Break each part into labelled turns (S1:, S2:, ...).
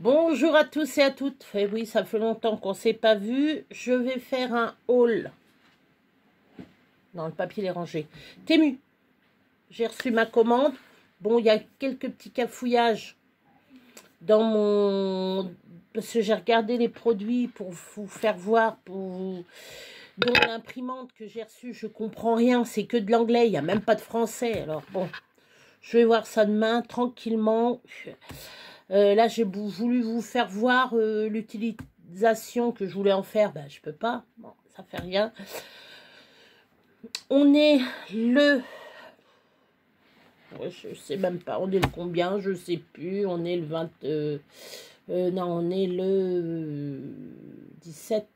S1: Bonjour à tous et à toutes. Eh oui, ça fait longtemps qu'on ne s'est pas vu. Je vais faire un haul. Non, le papier est rangé. Temu. J'ai reçu ma commande. Bon, il y a quelques petits cafouillages dans mon... Parce que j'ai regardé les produits pour vous faire voir, Dont l'imprimante que j'ai reçue, je comprends rien. C'est que de l'anglais, il n'y a même pas de français. Alors bon, je vais voir ça demain, tranquillement. Là, j'ai voulu vous faire voir l'utilisation que je voulais en faire. Ben, je peux pas. Bon, ça fait rien. On est le... je sais même pas. On est le combien? Je sais plus. On est le 20... non, on est le 17,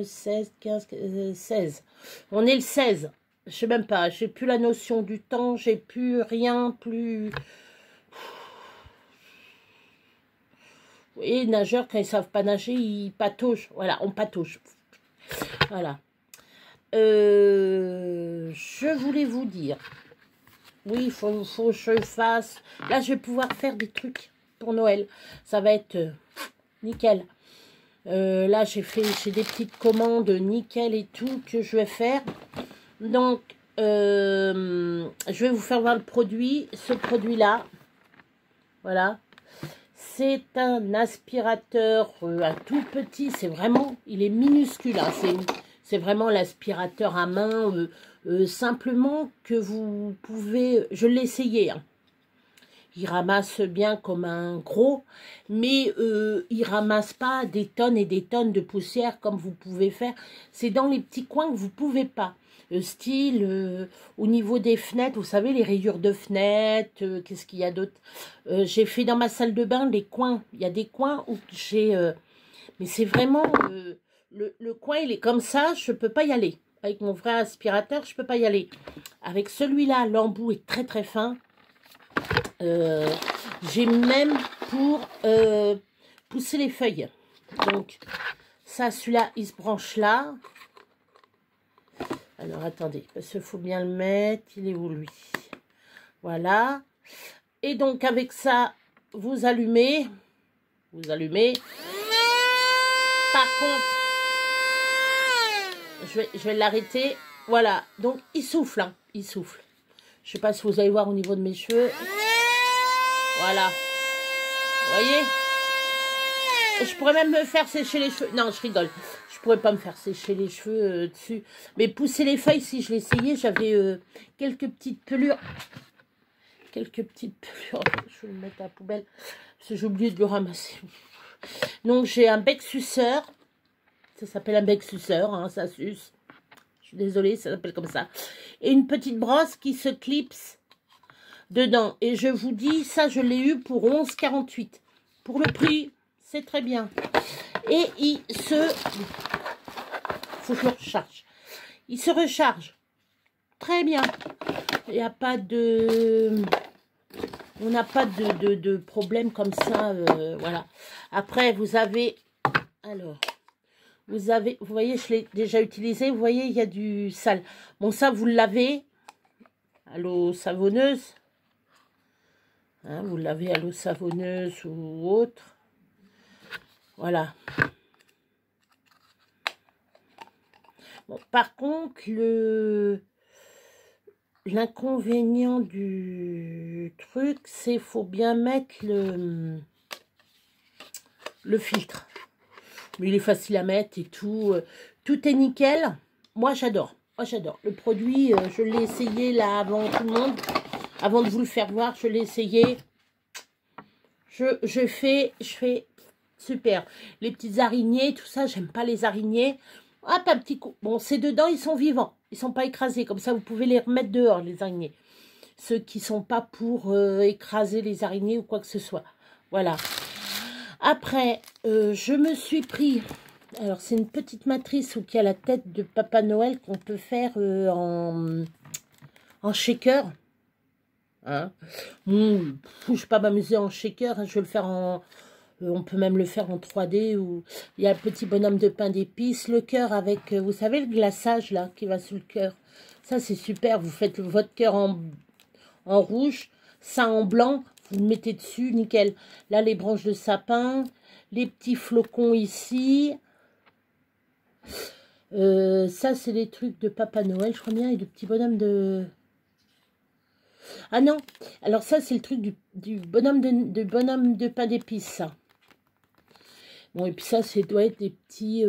S1: 16, 15, 16. On est le 16. Je sais même pas. J'ai plus la notion du temps. J'ai plus rien. Plus... Et nageurs, quand ils savent pas nager, ils patauchent. Voilà, on patauche. Voilà. Je voulais vous dire. Oui, il faut que je fasse. Là, je vais pouvoir faire des trucs pour Noël. Ça va être nickel. Là, j'ai des petites commandes nickel et tout que je vais faire. Donc, je vais vous faire voir le produit. Ce produit-là. Voilà. C'est un aspirateur, un tout petit, c'est vraiment, il est minuscule, hein, c'est vraiment l'aspirateur à main, simplement que vous pouvez, je l'ai essayé, hein. Il ramasse bien comme un gros, mais il ramasse pas des tonnes et des tonnes de poussière comme vous pouvez faire. C'est dans les petits coins que vous pouvez pas. Style, au niveau des fenêtres, vous savez, les rayures de fenêtres, qu'est-ce qu'il y a d'autre? J'ai fait dans ma salle de bain les coins. Il y a des coins où j'ai... mais c'est vraiment... le coin, il est comme ça, je peux pas y aller. Avec mon vrai aspirateur, je peux pas y aller. Avec celui-là, l'embout est très très fin. J'ai même pour pousser les feuilles. Donc, ça, celui-là, il se branche là. Alors, attendez, parce qu'il faut bien le mettre. Il est où, lui? Voilà. Et donc, avec ça, vous allumez. Vous allumez. Par contre, je vais l'arrêter. Voilà. Donc, il souffle, hein. Il souffle. Je ne sais pas si vous allez voir au niveau de mes cheveux. Voilà. Vous voyez? Je pourrais même me faire sécher les cheveux. Non, je rigole. Je pourrais pas me faire sécher les cheveux dessus. Mais pousser les feuilles, si je l'essayais, j'avais quelques petites pelures. Quelques petites pelures. Je vais le mettre à la poubelle. Parce que j'ai oublié de le ramasser. Donc, j'ai un bec suceur. Ça s'appelle un bec suceur, hein, ça suce. Je suis désolée, ça s'appelle comme ça. Et une petite brosse qui se clipse dedans. Et je vous dis, ça, je l'ai eu pour 11,48. Pour le prix, c'est très bien. Et il se... faut que je le recharge. Il se recharge. Très bien. Il n'y a pas de... On n'a pas de problème comme ça. Voilà. Après, vous avez... Alors... Vous avez... Vous voyez, je l'ai déjà utilisé. Vous voyez, il y a du sale. Bon, ça, vous le lavez à l'eau savonneuse. Hein, vous le lavez à l'eau savonneuse ou autre. Voilà. Bon, par contre, l'inconvénient du truc, c'est qu'il faut bien mettre le filtre. Mais il est facile à mettre et tout. Tout est nickel. Moi, j'adore. Moi, j'adore. Le produit, je l'ai essayé là avant tout le monde. Avant de vous le faire voir, je l'ai essayé. Je fais super. Les petites araignées, tout ça, j'aime pas les araignées. Hop, un petit coup. Bon, c'est dedans, ils sont vivants. Ils sont pas écrasés. Comme ça, vous pouvez les remettre dehors, les araignées. Ceux qui sont pas pour écraser les araignées ou quoi que ce soit. Voilà. Après, je me suis pris... Alors, c'est une petite matrice où il y a la tête de Papa Noël qu'on peut faire en shaker. Hein. Je ne vais pas m'amuser en shaker. Hein, je vais le faire en... on peut même le faire en 3D. Où il y a le petit bonhomme de pain d'épices. Le cœur avec, vous savez, le glaçage là qui va sous le cœur. Ça, c'est super. Vous faites votre cœur en rouge. Ça en blanc. Vous le mettez dessus, nickel. Là, les branches de sapin, les petits flocons ici. Ça, c'est les trucs de Papa Noël, je crois bien, et de petits bonhommes de... Ah non, alors ça, c'est le truc du bonhomme bonhomme de pain d'épices, ça. Bon, et puis ça, c'est doit être des petits...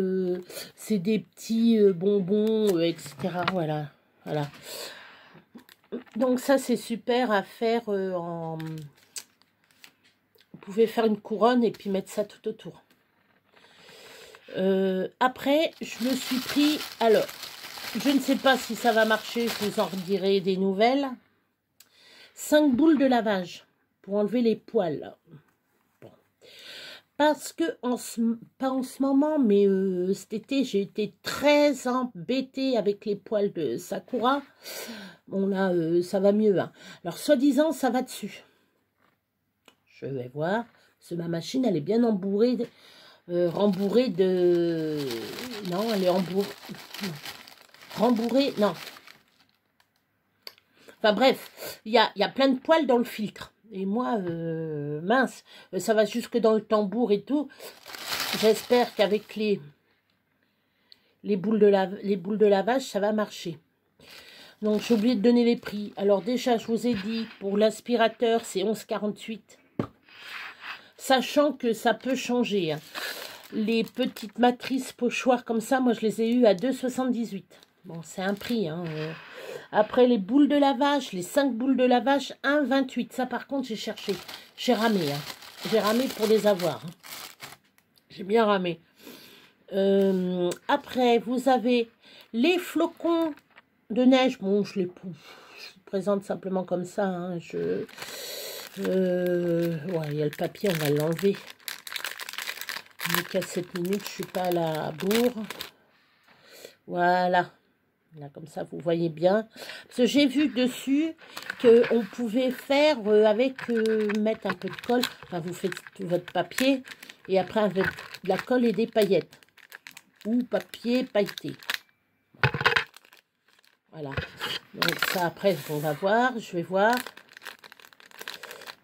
S1: c'est des petits bonbons, etc. Voilà, voilà. Donc ça, c'est super à faire en... Vous pouvez faire une couronne et puis mettre ça tout autour. Après, je me suis pris... Alors, je ne sais pas si ça va marcher, je vous en redirai des nouvelles. 5 boules de lavage pour enlever les poils. Bon. Parce que, pas en ce moment, mais cet été, j'ai été très embêtée avec les poils de Sakura. Bon, là, ça va mieux. Hein. Alors, soi-disant, ça va dessus. Je vais voir. Parce que ma machine, elle est bien embourrée, rembourrée de... Non, elle est rembourrée, non. Enfin bref, il y a plein de poils dans le filtre. Et moi, mince, ça va jusque dans le tambour et tout. J'espère qu'avec les boules de lavage, ça va marcher. Donc, j'ai oublié de donner les prix. Alors déjà, je vous ai dit, pour l'aspirateur, c'est 11,48. Sachant que ça peut changer. Hein. Les petites matrices pochoirs comme ça, moi, je les ai eues à 2,78. Bon, c'est un prix, hein. Après, les boules de lavage, les 5 boules de lavage, 1,28. Ça, par contre, j'ai cherché. J'ai ramé. Hein. J'ai ramé pour les avoir. Hein. J'ai bien ramé. Après, vous avez les flocons de neige. Bon, je vous présente simplement comme ça. Hein. Ouais, il y a le papier, on va l'enlever. On est qu'à 7 minutes, je suis pas à la bourre. Voilà. Là, comme ça, vous voyez bien. Parce que j'ai vu dessus qu'on pouvait faire avec, mettre un peu de colle. Enfin, vous faites tout votre papier. Et après, avec de la colle et des paillettes. Ou papier pailleté. Voilà. Donc ça, après, on va voir. Je vais voir.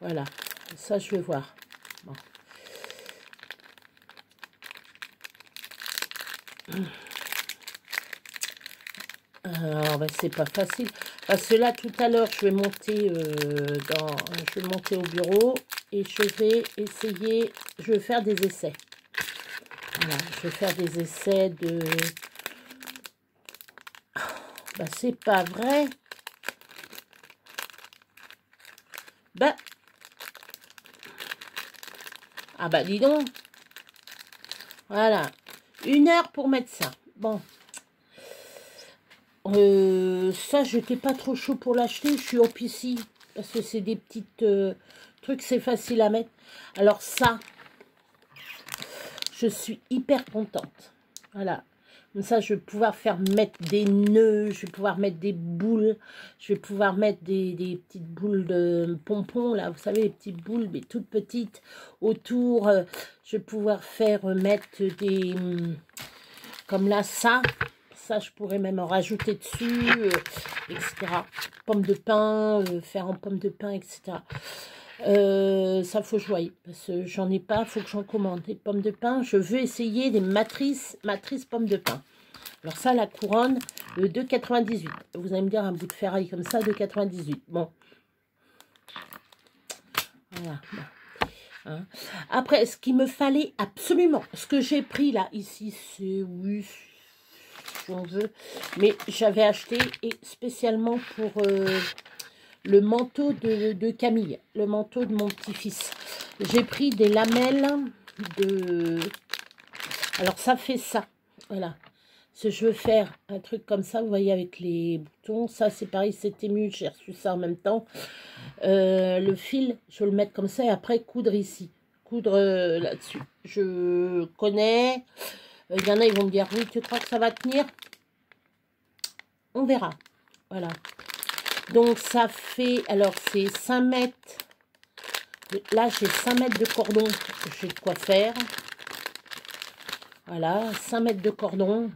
S1: Voilà. Ça, je vais voir. Bon. Alors, ben, c'est pas facile. Parce que là, tout à l'heure, je vais monter au bureau et je vais essayer, je vais faire des essais. Voilà, je vais faire des essais de... Ben, c'est pas vrai. Ben... Ah bah, dis donc. Voilà. 1 heure pour mettre ça. Bon. Ça, j'étais pas trop chaud pour l'acheter. Je suis au PC. Parce que c'est des petites trucs, c'est facile à mettre. Alors ça, je suis hyper contente. Voilà. Comme ça, je vais pouvoir mettre des nœuds. Je vais pouvoir mettre des boules. Je vais pouvoir mettre des petites boules de pompons, là. Vous savez, les petites boules, mais toutes petites. Autour, je vais pouvoir mettre des... Comme là, ça. Ça, je pourrais même en rajouter dessus, etc. Pommes de pain, faire en pommes de pain, etc. Ça, faut que je voie, parce que j'en ai pas, faut que j'en commande. Des pommes de pain, je veux essayer des matrices pommes de pain. Alors ça, la couronne, 2,98. Vous allez me dire un bout de ferraille comme ça, 2,98. Bon. Voilà. Bon. Hein. Après, ce qu'il me fallait absolument, ce que j'ai pris là, ici, c'est... Oui, si on veut, mais j'avais acheté et spécialement pour le manteau de Camille, le manteau de mon petit-fils. J'ai pris des lamelles de... Alors ça fait ça, voilà. Si je veux faire un truc comme ça, vous voyez, avec les boutons, ça c'est pareil, c'est ému, j'ai reçu ça en même temps. Le fil, je vais le mettre comme ça et après coudre ici, coudre là-dessus. Je connais... Il y en a, ils vont me dire, oui, tu crois que ça va tenir? On verra. Voilà. Donc, ça fait, alors, c'est 5 mètres. Là, j'ai 5 mètres de cordon. J'ai de quoi faire. Voilà, 5 mètres de cordon.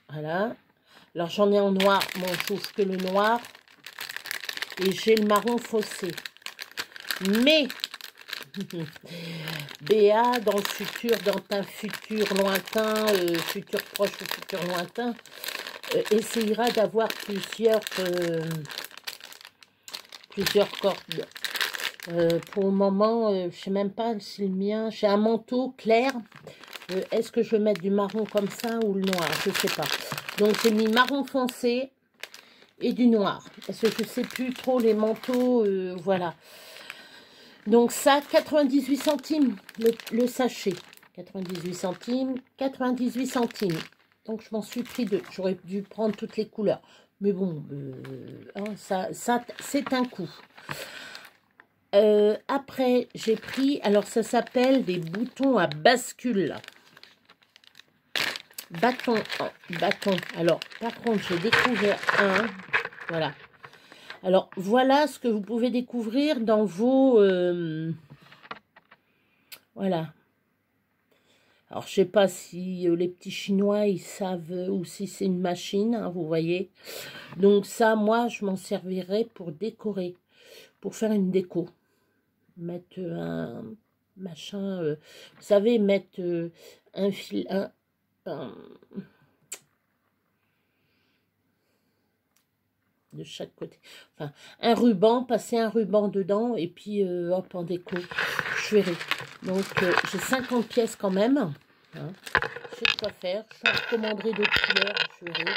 S1: Voilà. Alors, j'en ai en noir. Bon, je trouve que le noir. et j'ai le marron foncé. Mais Béa, dans le futur, dans un futur lointain, futur proche ou futur lointain, essayera d'avoir plusieurs cordes. Pour le moment, je ne sais même pas si le mien, j'ai un manteau clair. Est-ce que je vais mettre du marron comme ça ou le noir? Je ne sais pas. Donc j'ai mis marron foncé et du noir. Parce que je ne sais plus trop les manteaux, voilà. Donc ça, 98 centimes le sachet. 98 centimes, 98 centimes. Donc je m'en suis pris deux. J'aurais dû prendre toutes les couleurs. Mais bon, hein, ça c'est un coup. Après, j'ai pris, alors ça s'appelle des boutons à bascule. Bâton. Alors, par contre, j'ai découvert un. Voilà. Alors, voilà ce que vous pouvez découvrir dans vos... voilà. Alors, je sais pas si les petits Chinois, ils savent, ou si c'est une machine, hein, vous voyez. Donc ça, moi, je m'en servirai pour décorer, pour faire une déco. Mettre un machin, vous savez, mettre un fil... de chaque côté, enfin un ruban, passer un ruban dedans et puis hop, en déco, je verrai. Donc j'ai 50 pièces quand même, hein. Je sais de quoi faire, je recommanderai d'autres couleurs, je verrai.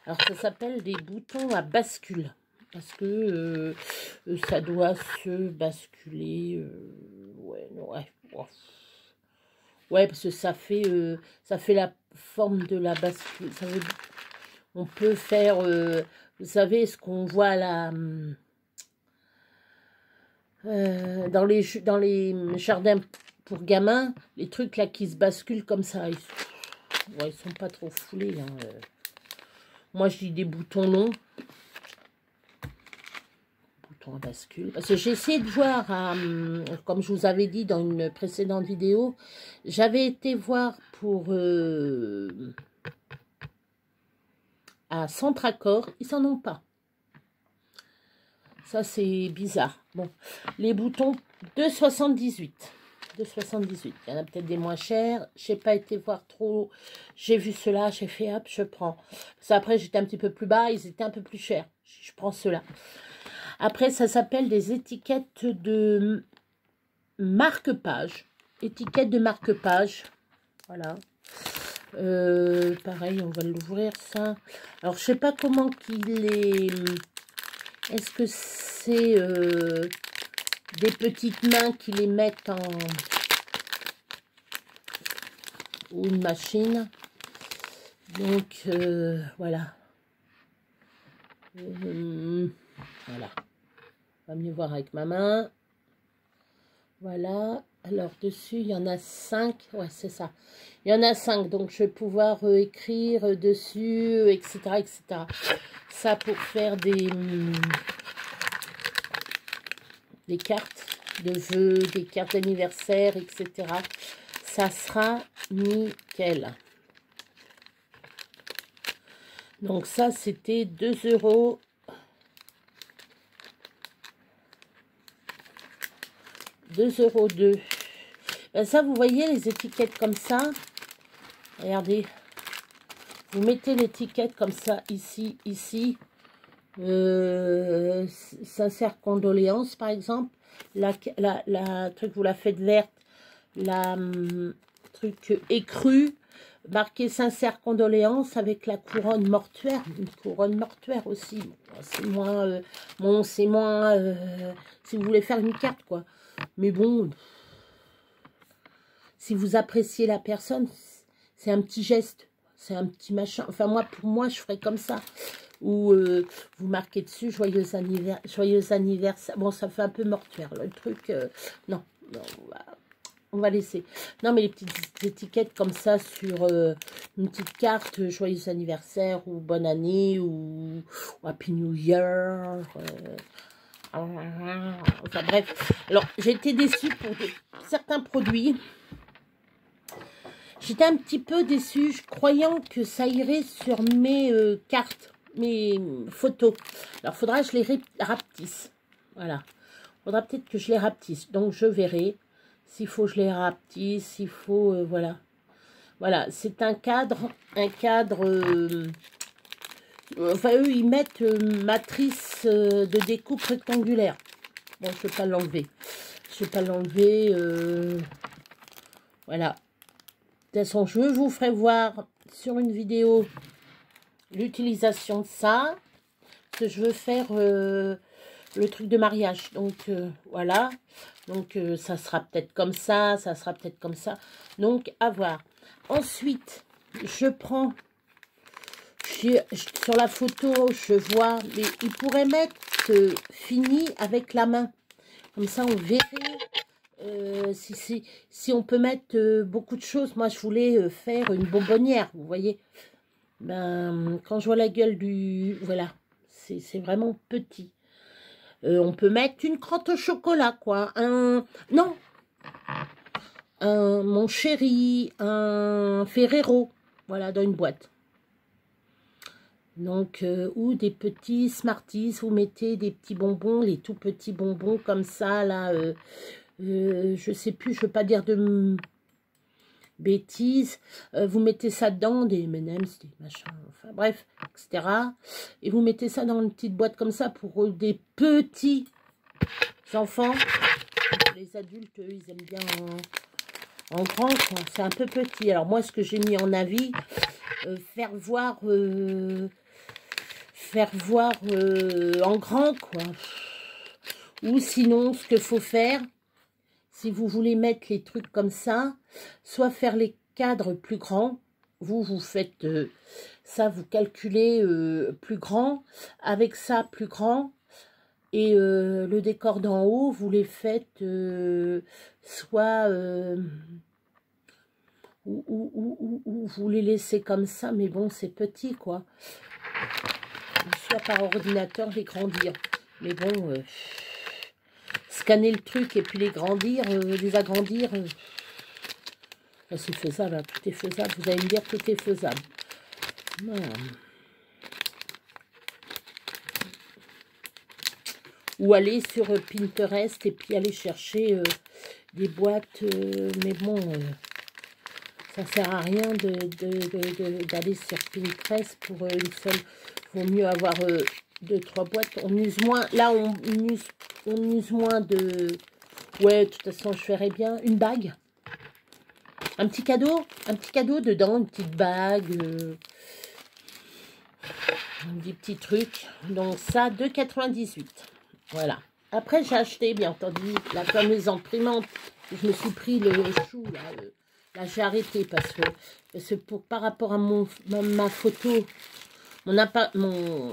S1: Alors ça s'appelle des boutons à bascule, parce que ça doit se basculer, ouais, parce que ça fait la forme de la bascule, ça veut dire, on peut faire, vous savez, ce qu'on voit là, dans les jardins pour gamins, les trucs là qui se basculent comme ça, ils sont pas trop foulés, hein. Moi, je dis des boutons longs. Boutons à bascule. Parce que j'ai essayé de voir, comme je vous avais dit dans une précédente vidéo, j'avais été voir pour... à Centracor, ils s'en ont pas. Ça, c'est bizarre. Bon, les boutons 2,78. 2,78. Il y en a peut-être des moins chers. Je n'ai pas été voir trop. J'ai vu cela, j'ai fait hop, je prends. Ça, après, j'étais un petit peu plus bas, ils étaient un peu plus chers. Je prends cela. Après, ça s'appelle des étiquettes de marque-page. Étiquettes de marque-page. Voilà. Pareil, on va l'ouvrir ça. Alors, je sais pas comment qu'il est. Est-ce que c'est des petites mains qui les mettent en... ou une machine. Donc, voilà. Voilà. On va mieux voir avec ma main. Voilà. Alors, dessus, il y en a 5. Ouais, c'est ça. Il y en a 5. Donc, je vais pouvoir écrire dessus, etc., etc. Ça pour faire des cartes de vœux, des cartes d'anniversaire, etc. Ça sera nickel. Donc, ça, c'était 2 €. 2,02 €. Ben ça, vous voyez les étiquettes comme ça. Regardez. Vous mettez l'étiquette comme ça, ici, ici. Sincère condoléance, par exemple. La truc, vous la faites verte. La truc écru. Marqué sincère condoléance avec la couronne mortuaire. Une couronne mortuaire aussi. C'est moins... bon, c'est moins... si vous voulez faire une carte, quoi. Mais bon... Si vous appréciez la personne, c'est un petit geste. C'est un petit machin. Enfin, moi, pour moi, je ferais comme ça. Ou vous marquez dessus, joyeux anniversaire. Bon, ça fait un peu mortuaire, le truc. Non, on va laisser. Non, mais les petites étiquettes comme ça sur une petite carte, joyeux anniversaire, ou bonne année, ou Happy New Year. Enfin, bref. Alors, j'ai été déçue pour certains produits. J'étais un petit peu déçue, croyant que ça irait sur mes cartes. mes photos. Alors, faudra que je les rapetisse. Voilà. Faudra peut-être que je les rapetisse. Donc, je verrai s'il faut que je les rapetisse, s'il faut... voilà. Voilà, c'est un cadre... enfin, eux, ils mettent matrice de découpe rectangulaire. Bon, je ne vais pas l'enlever. Je ne vais pas l'enlever. Voilà. De toute façon, je vous ferai voir sur une vidéo l'utilisation de ça. Parce que je veux faire le truc de mariage. Donc, voilà. Donc, ça sera peut-être comme ça. Ça sera peut-être comme ça. Donc, à voir. Ensuite, je prends... Sur la photo, je vois... Mais il pourrait mettre fini avec la main. Comme ça, on verrait... si on peut mettre beaucoup de choses. Moi, je voulais faire une bonbonnière, vous voyez. Ben, quand je vois la gueule du... Voilà, c'est vraiment petit. On peut mettre une crotte au chocolat, quoi. Non. Mon chéri, un Ferrero. Voilà, dans une boîte. Donc, ou des petits Smarties. Vous mettez des petits bonbons, les tout petits bonbons comme ça, là... je sais plus, je veux pas dire de bêtises. Vous mettez ça dedans, des M&M's, des machins, enfin bref, etc. Et vous mettez ça dans une petite boîte comme ça pour des petits enfants. Les adultes, eux, ils aiment bien en grand, c'est un peu petit. Alors moi, ce que j'ai mis en avis, faire voir en grand, quoi. Ou sinon, ce qu'il faut faire, si vous voulez mettre les trucs comme ça, soit faire les cadres plus grands. Vous faites ça, vous calculez plus grand. Avec ça, plus grand. Et le décor d'en haut, vous les faites soit... ou vous les laissez comme ça. Mais bon, c'est petit, quoi. Soit par ordinateur, les grandir. Mais bon... scanner le truc et puis les grandir, les agrandir, c'est faisable, hein, tout est faisable. Vous allez me dire, tout est faisable. Voilà. Ou aller sur Pinterest et puis aller chercher des boîtes, mais bon, ça sert à rien d'aller sur Pinterest pour une seule. Il vaut mieux avoir 2-3 boîtes. On use moins. Là, on use moins de... Ouais, de toute façon, je ferais bien une bague. Un petit cadeau dedans, une petite bague. Des petits trucs. Donc ça, 2,98. Voilà. Après, j'ai acheté, bien entendu, la fameuse imprimante. Je me suis pris le chou, là. Là, j'ai arrêté parce que par rapport à ma photo, mon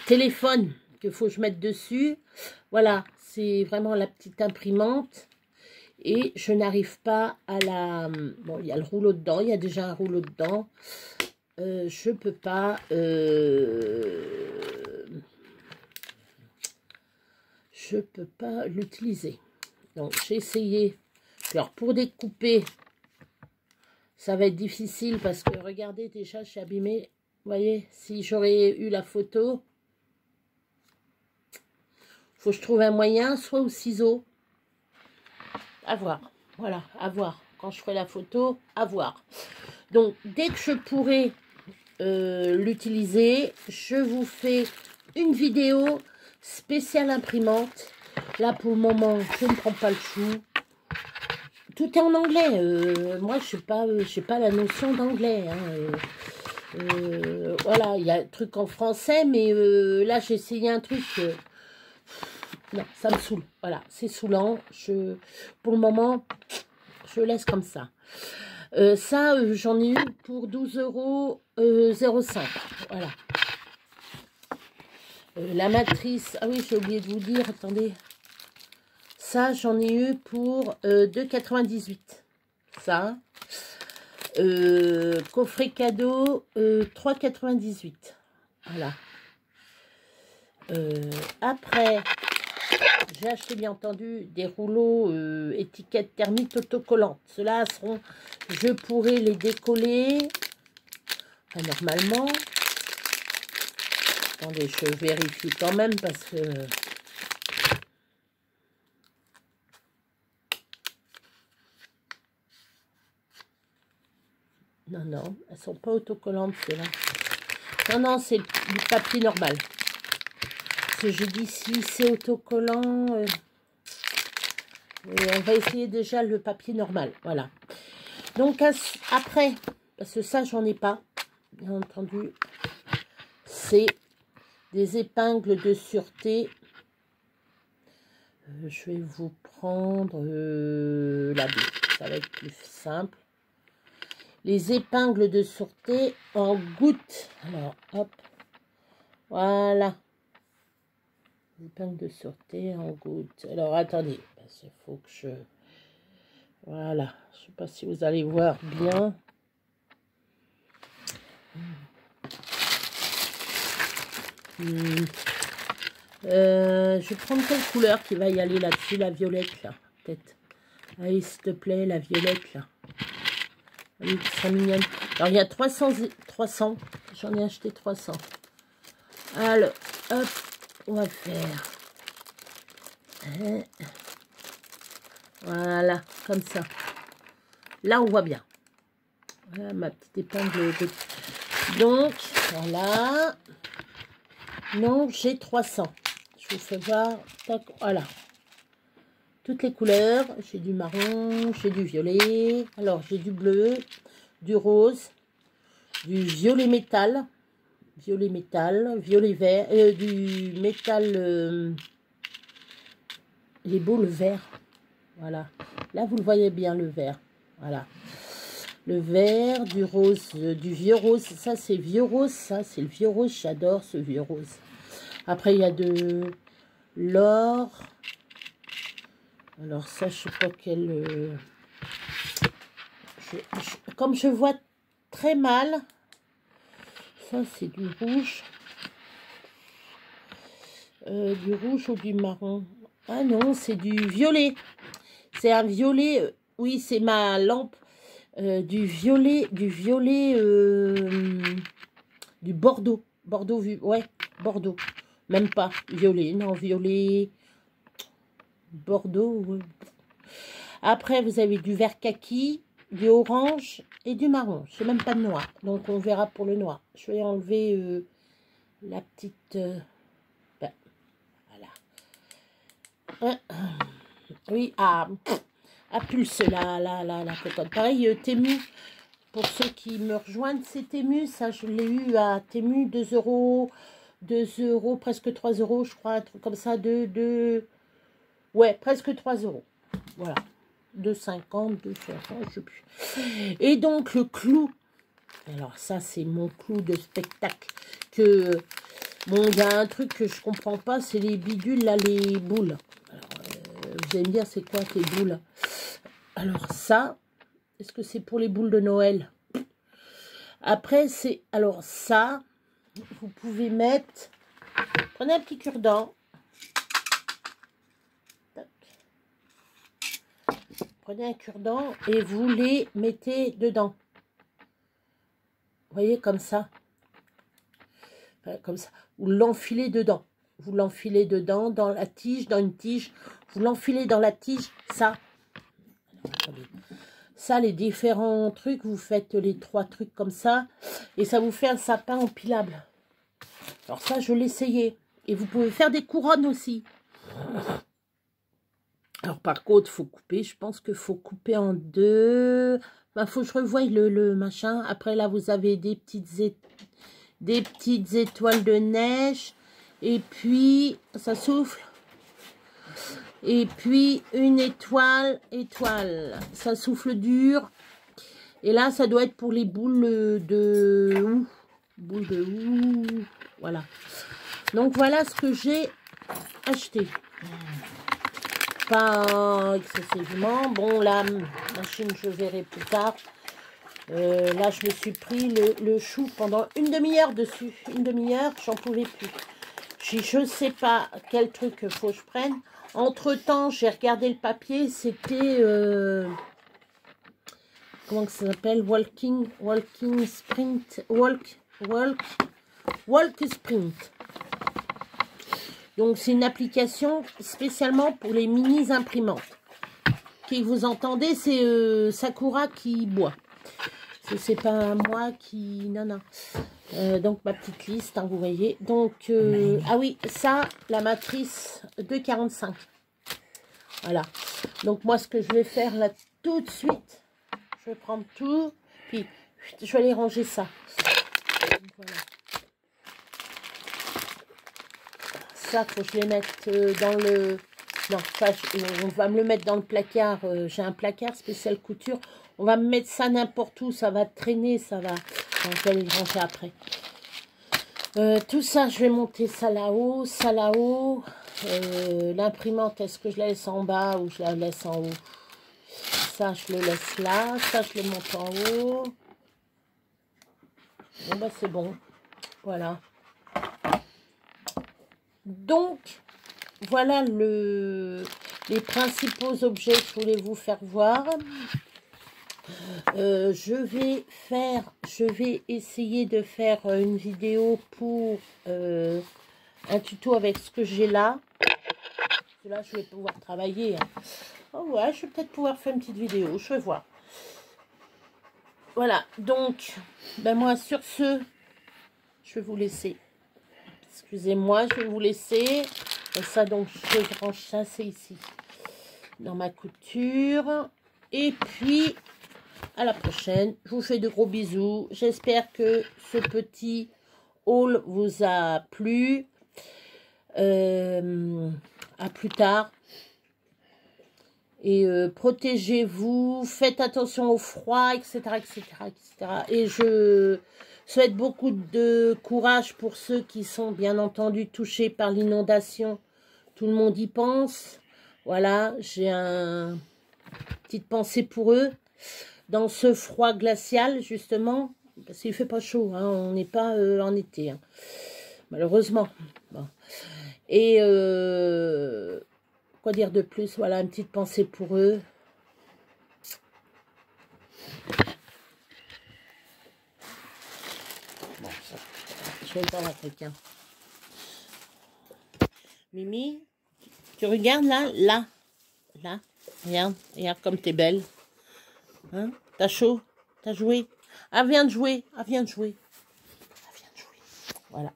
S1: téléphone qu'il faut que je mette dessus. Voilà, c'est vraiment la petite imprimante. Et je n'arrive pas à la... Bon, il y a le rouleau dedans, il y a déjà un rouleau dedans. Je peux pas... je peux pas l'utiliser. Donc, j'ai essayé. Alors, pour découper, ça va être difficile parce que, regardez, déjà, je suis abîmée. Vous voyez, si j'aurais eu la photo, faut que je trouve un moyen, soit au ciseau. À voir. Voilà, à voir. Quand je ferai la photo, à voir. Donc, dès que je pourrai l'utiliser, je vous fais une vidéo spéciale imprimante. Là, pour le moment, je ne prends pas le chou. Tout est en anglais. Moi, je n'ai pas la notion d'anglais. Hein. Voilà, il y a un truc en français, mais là, j'ai essayé un truc... non, ça me saoule. Voilà, c'est saoulant. Pour le moment, je laisse comme ça. Ça, j'en ai eu pour 12,05 €. Voilà. La matrice... Ah oui, j'ai oublié de vous dire. Attendez. Ça, j'en ai eu pour 2,98 €. Ça. Coffret cadeau, 3,98 €. Voilà. Après... J'ai acheté, bien entendu, des rouleaux étiquettes thermiques autocollantes. Ceux-là seront... Je pourrai les décoller. Enfin, normalement. Attendez, je vérifie quand même parce que... Non, non, elles sont pas autocollantes, celles-là. Non, non, c'est du papier normal. Parce que je dis si c'est autocollant... Et on va essayer déjà le papier normal, voilà. Donc après, parce que ça j'en ai pas, bien entendu, c'est des épingles de sûreté. Je vais vous prendre la B, ça va être plus simple. Les épingles de sûreté en gouttes. Alors hop, voilà. Les épingles de sûreté en gouttes. Alors attendez, parce qu'il faut que je... Voilà, je ne sais pas si vous allez voir bien. Je vais prendre quelle couleur qui va y aller là-dessus, la violette, là, peut-être. Allez, s'il te plaît, la violette, là. Allez, qui sera mignonne. Alors, il y a 300, j'en ai acheté 300. Alors, hop, on va faire... Voilà, comme ça. Là, on voit bien. Voilà ma petite épingle. Donc, voilà. Donc, j'ai 300. Je vous fais voir. Tac, voilà. Toutes les couleurs. J'ai du marron, j'ai du violet. Alors, j'ai du bleu, du rose, du violet métal. Violet métal, violet vert. Du métal... les boules vert. Voilà. Là, vous le voyez bien, le vert. Voilà. Le vert, du rose, du vieux rose. Ça, c'est vieux rose. Ça, c'est le vieux rose. J'adore ce vieux rose. Après, il y a de l'or. Alors, ça, je sais pas quel... comme je vois très mal. Ça, c'est du rouge. Du rouge ou du marron? Ah non, c'est du violet. C'est un violet, oui, c'est ma lampe, du violet, du bordeaux, ouais, bordeaux, même pas, violet, non, violet, bordeaux, ouais. Après, vous avez du vert kaki, du orange et du marron, je sais même pas de noir, donc on verra pour le noir. Je vais enlever la petite, ben, voilà. Oui, à Pulse, la cocotte. Pareil, Temu, pour ceux qui me rejoignent, c'est Temu. Ça, je l'ai eu à Temu, 2 €, 2 €, presque 3 €, je crois, un truc comme ça, ouais, presque 3 €. Voilà, 2,50, 2,60, je sais plus. Et donc, le clou. Alors, ça, c'est mon clou de spectacle. Bon, il y a un truc que je comprends pas, c'est les bidules, là, les boules. Vous allez me dire, c'est quoi tes boules? Alors ça, est-ce que c'est pour les boules de Noël? Après, c'est... Alors ça, vous pouvez mettre... Prenez un petit cure-dent. Prenez un cure-dent et vous les mettez dedans. Vous voyez, comme ça. Enfin, comme ça. Vous l'enfilez dedans. Vous l'enfilez dedans, dans la tige, dans une tige. Vous l'enfilez dans la tige, ça. Ça, les différents trucs, vous faites les 3 trucs comme ça. Et ça vous fait un sapin empilable. Alors ça, je l'ai essayé. Et vous pouvez faire des couronnes aussi. Alors par contre, il faut couper. Je pense qu'il faut couper en 2. Il faut que je revoie le machin. Après, là, vous avez des petites étoiles de neige. Et puis, ça souffle. Et puis, une étoile. Ça souffle dur. Et là, ça doit être pour les boules de houx. Boules de houx. Voilà. Donc, voilà ce que j'ai acheté. Pas excessivement. Bon, la machine, je verrai plus tard. Là, je me suis pris le chou pendant une demi-heure dessus. Une demi-heure, j'en pouvais plus. Je ne sais pas quel truc faut que je prenne. Entre-temps, j'ai regardé le papier. C'était... comment ça s'appelle? Walking Sprint. Walk. Walk Sprint. Donc, c'est une application spécialement pour les mini imprimantes. Qui vous entendez, c'est Sakura qui boit. C'est pas moi qui... Non, non. Donc, ma petite liste, hein, vous voyez. Donc, ah oui, ça, la matrice 2,45. Voilà. Donc, moi, ce que je vais faire là tout de suite, je vais prendre tout. Puis, je vais aller ranger ça. Donc, voilà. Ça, faut que je les mette dans le... Non, ça, on va me le mettre dans le placard. J'ai un placard spécial couture. On va me mettre ça n'importe où. Ça va traîner, ça va... Donc, je vais aller le ranger après. Tout ça, je vais monter ça là-haut, ça là-haut. L'imprimante, est-ce que je la laisse en bas ou je la laisse en haut? Ça, je le laisse là. Ça, je le monte en haut. Bon, bah, c'est bon. Voilà. Donc, voilà les principaux objets que je voulais vous faire voir. Je vais essayer de faire une vidéo pour un tuto avec ce que j'ai là. Là, je vais pouvoir travailler. Hein. Oh ouais, je vais peut-être pouvoir faire une petite vidéo. Je vais voir. Voilà, donc, ben moi, sur ce, je vais vous laisser. Excusez-moi, je vais vous laisser. Et ça, donc, je range ça, c'est ici. Dans ma couture. Et puis, à la prochaine. Je vous fais de gros bisous. J'espère que ce petit haul vous a plu. À plus tard. Et protégez-vous. Faites attention au froid, etc., etc., etc. Et je souhaite beaucoup de courage pour ceux qui sont bien entendu touchés par l'inondation. Tout le monde y pense. Voilà, j'ai une petite pensée pour eux. Dans ce froid glacial, justement, parce qu'il ne fait pas chaud, hein, on n'est pas en été, hein, malheureusement. Bon. Et quoi dire de plus? Voilà, une petite pensée pour eux. Bon, ça, je vais pas africain. Mimi, tu regardes là, là, regarde comme t'es belle. Hein? T'as chaud? T'as joué? Ah, viens de jouer. Ah, viens de jouer. Ah, viens de jouer. Voilà.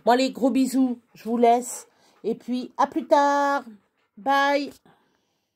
S1: Bon, allez, gros bisous. Je vous laisse. Et puis, à plus tard. Bye.